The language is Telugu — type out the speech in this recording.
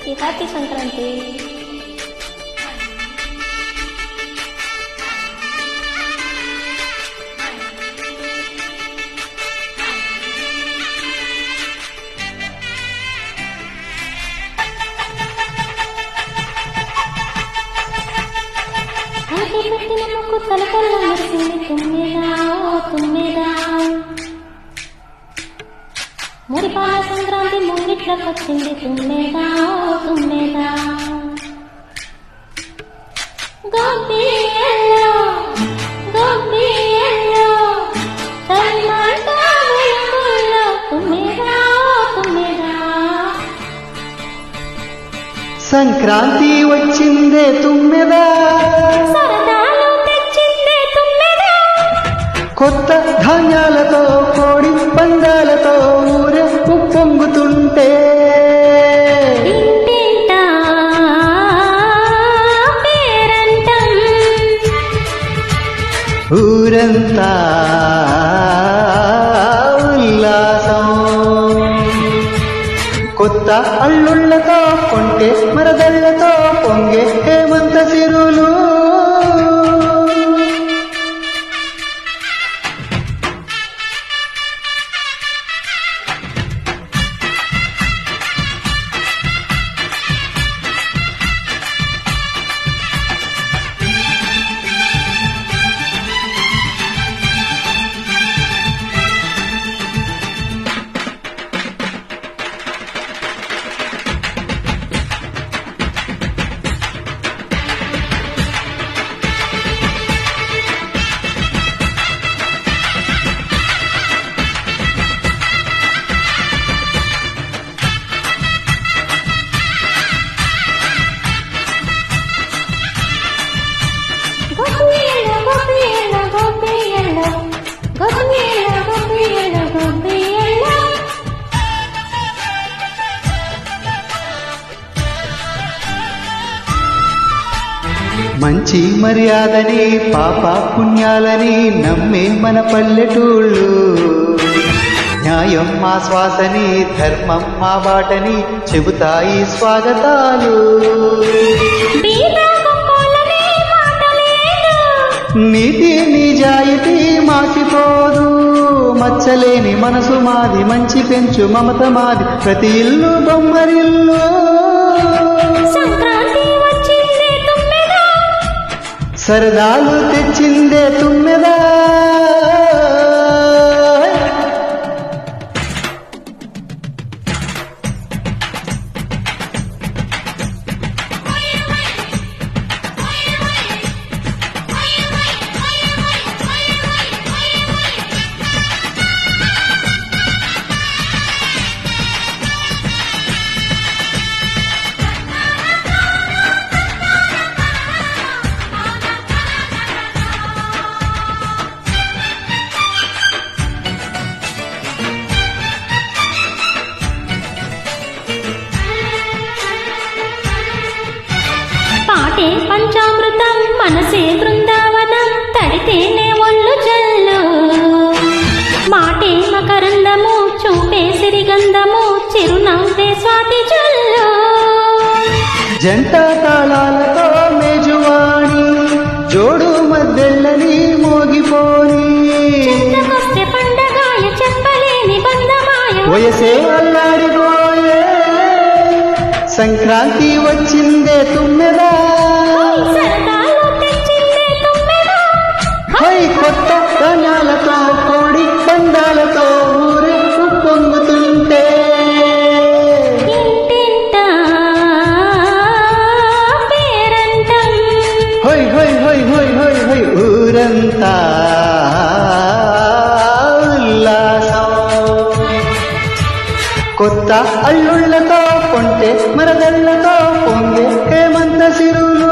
అందరికీ హ్యాపీ సంక్రాంతి. పెట్టిన ముక్కు తలకల్లా మెరిసింది తుమ్మెదా తుమ్మెదా, మురిపాల సంక్రాంతి ముంగిట్లకు వచ్చింది తుమ్మెదా తుమ్మెదా. గోపియల్లో గోపియల్లో చలిమంట వెలుగుల్లో తుమ్మెదా తుమ్మెదా. సంక్రాంతి వచ్చిందే తుమ్మెదా, సరదాలు తెచ్చిందే తుమ్మెదా, కొత్త ధాన్యాలతో కోడి పందాలతో ఊరే పొంగుతుంటే ఇంటింటా పేరంటం, ఊరంతా ఉల్లాసం. కొత్త అల్లుళ్ళతో కొంటే మరదళ్ళతో పొంగే హేమంత సిరులు. మంచి మర్యాదని పాప పుణ్యాలని నమ్మే మన పల్లెటూళ్ళు. న్యాయం మా శ్వాసని ధర్మం మా బాటని చెబుతాయి స్వాగతాలు. నీతి నిజాయితీ మాసిపోదు, మచ్చలేని మనసు మాది, మంచి పెంచు మమత మాది, ప్రతి ఇల్లు బొమ్మరిల్లు. సరదాలు తెచ్చిందే తుమ్మెదా, పాటే పంచామృతం మనసే బృందావనం, తడితేనే ఒళ్ళు జల్లు, మాటే మకరందము చూపే సిరిగంధము, చిరునవ్వే స్వాతి జల్లు. జంట తాళాలతో మేజువాణి జోడు మద్దెళ్ళని మోగిపోని, చెంతకొస్తే పండగాయ చెప్పలేని బంధమాయ, వయసే అల్లాడిపోయే సంక్రాంతి వచ్చిందే తుమ్మెదా. సరదాలు తెచ్చిందే తుమ్మెదా, హై కొత్త ధాన్యాలతో కోడి పందాలతో ఊరే పొంగుతుంటే ఇంటింటా పేరంటం, హై హై హై హై హై హై ఊరంతా ఉల్లాసం. కొత్త అల్లుళ్ళతో కొంటే మరదళ్ళతో పొంగే హేమంత సిరులు.